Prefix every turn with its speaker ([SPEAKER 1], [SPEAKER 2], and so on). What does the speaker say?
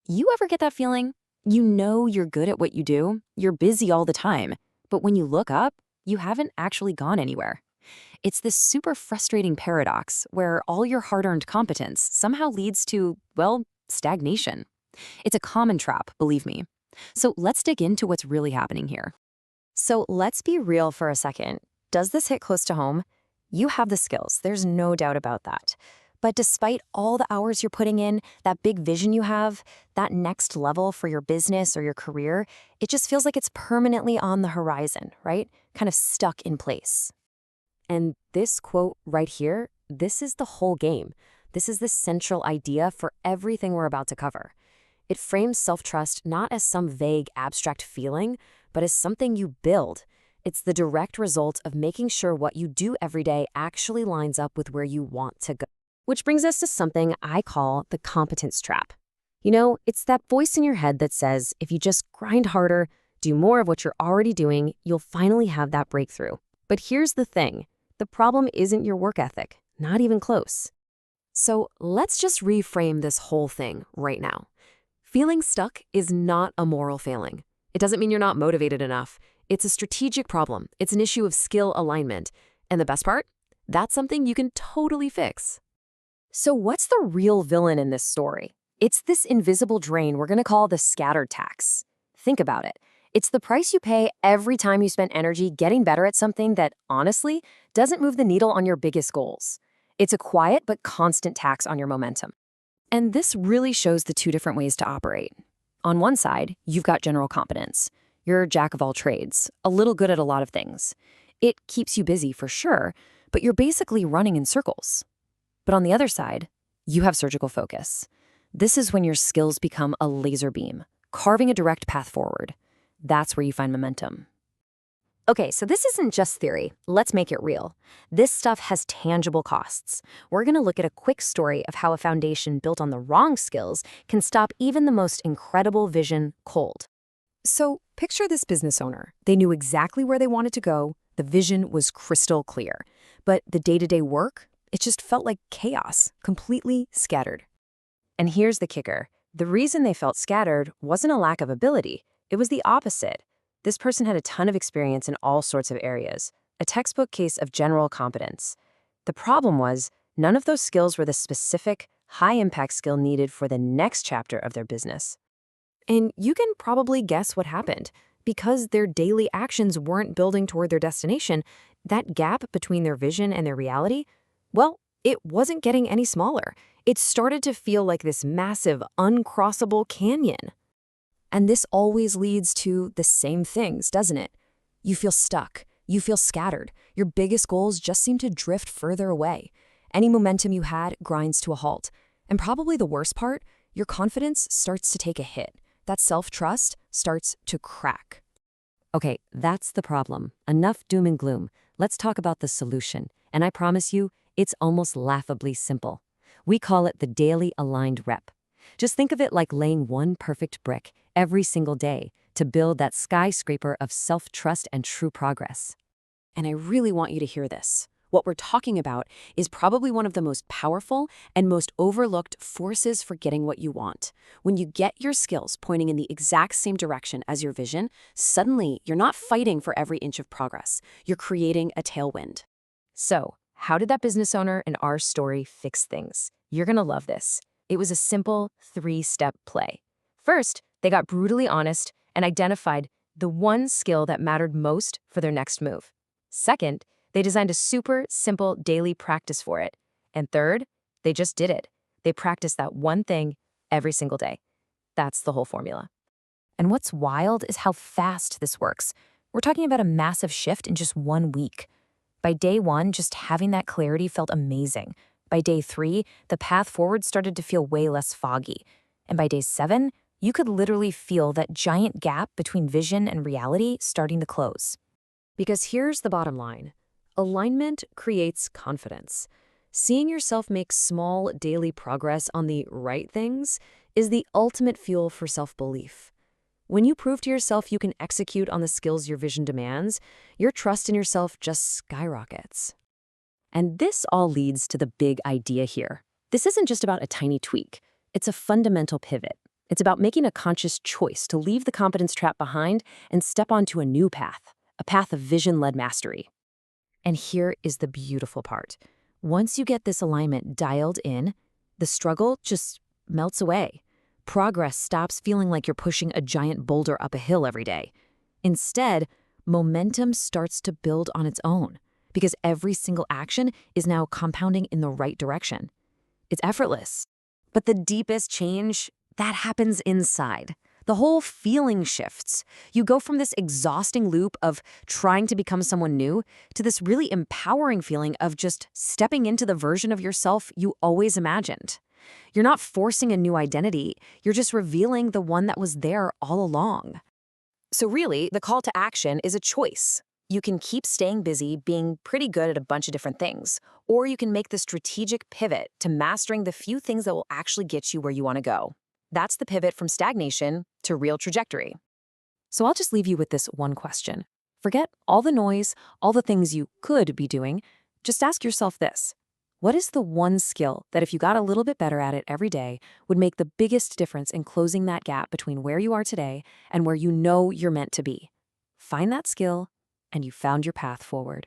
[SPEAKER 1] You ever get that feeling? You know you're good at what you do, you're busy all the time, but when you look up, you haven't actually gone anywhere. It's this super frustrating paradox where all your hard-earned competence somehow leads to, well, stagnation. It's a common trap, believe me. So let's dig into what's really happening here. So let's be real for a second. Does this hit close to home? You have the skills, there's no doubt about that. But despite all the hours you're putting in, that big vision you have, that next level for your business or your career, it just feels like it's permanently on the horizon, right? Kind of stuck in place. And this quote right here, this is the whole game. This is the central idea for everything we're about to cover. It frames self-trust not as some vague, abstract feeling, but as something you build. It's the direct result of making sure what you do every day actually lines up with where you want to go. Which brings us to something I call the competence trap. You know, it's that voice in your head that says, if you just grind harder, do more of what you're already doing, you'll finally have that breakthrough. But here's the thing. The problem isn't your work ethic, not even close. So let's just reframe this whole thing right now. Feeling stuck is not a moral failing. It doesn't mean you're not motivated enough. It's a strategic problem. It's an issue of skill alignment. And the best part? That's something you can totally fix. So what's the real villain in this story? It's this invisible drain we're going to call the scattered tax. Think about it. It's the price you pay every time you spend energy getting better at something that, honestly, doesn't move the needle on your biggest goals. It's a quiet but constant tax on your momentum. And this really shows the two different ways to operate. On one side, you've got general competence. You're a jack of all trades, a little good at a lot of things. It keeps you busy for sure, but you're basically running in circles. But on the other side, you have surgical focus. This is when your skills become a laser beam, carving a direct path forward. That's where you find momentum. Okay, so this isn't just theory. Let's make it real. This stuff has tangible costs. We're going to look at a quick story of how a foundation built on the wrong skills can stop even the most incredible vision cold. So picture this business owner. They knew exactly where they wanted to go. The vision was crystal clear. But the day-to-day work, it just felt like chaos, completely scattered. And here's the kicker. The reason they felt scattered wasn't a lack of ability. It was the opposite. This person had a ton of experience in all sorts of areas, a textbook case of general competence. The problem was, none of those skills were the specific, high-impact skill needed for the next chapter of their business. And you can probably guess what happened. Because their daily actions weren't building toward their destination, that gap between their vision and their reality, well, it wasn't getting any smaller. It started to feel like this massive, uncrossable canyon. And this always leads to the same things, doesn't it? You feel stuck. You feel scattered. Your biggest goals just seem to drift further away. Any momentum you had grinds to a halt. And probably the worst part, your confidence starts to take a hit. That self-trust starts to crack. Okay, that's the problem. Enough doom and gloom. Let's talk about the solution. And I promise you, it's almost laughably simple. We call it the daily aligned rep. Just think of it like laying one perfect brick every single day to build that skyscraper of self-trust and true progress. And I really want you to hear this. What we're talking about is probably one of the most powerful and most overlooked forces for getting what you want. When you get your skills pointing in the exact same direction as your vision, suddenly you're not fighting for every inch of progress. You're creating a tailwind. So, how did that business owner in our story fix things? You're gonna love this. It was a simple 3-step play. First, they got brutally honest and identified the one skill that mattered most for their next move. Second, they designed a super simple daily practice for it. And third, they just did it. They practiced that one thing every single day. That's the whole formula. And what's wild is how fast this works. We're talking about a massive shift in just 1 week. By day 1, just having that clarity felt amazing. By day 3, the path forward started to feel way less foggy. And by day 7, you could literally feel that giant gap between vision and reality starting to close. Because here's the bottom line. Alignment creates confidence. Seeing yourself make small daily progress on the right things is the ultimate fuel for self-belief. When you prove to yourself you can execute on the skills your vision demands, your trust in yourself just skyrockets. And this all leads to the big idea here. This isn't just about a tiny tweak. It's a fundamental pivot. It's about making a conscious choice to leave the competence trap behind and step onto a new path, a path of vision-led mastery. And here is the beautiful part. Once you get this alignment dialed in, the struggle just melts away. Progress stops feeling like you're pushing a giant boulder up a hill every day. Instead, momentum starts to build on its own because every single action is now compounding in the right direction. It's effortless. But the deepest change, that happens inside. The whole feeling shifts. You go from this exhausting loop of trying to become someone new to this really empowering feeling of just stepping into the version of yourself you always imagined. You're not forcing a new identity, you're just revealing the one that was there all along. So really, the call to action is a choice. You can keep staying busy, being pretty good at a bunch of different things, or you can make the strategic pivot to mastering the few things that will actually get you where you want to go. That's the pivot from stagnation to real trajectory. So I'll just leave you with this one question. Forget all the noise, all the things you could be doing. Just ask yourself this. What is the one skill that if you got a little bit better at it every day would make the biggest difference in closing that gap between where you are today and where you know you're meant to be? Find that skill, and you found your path forward.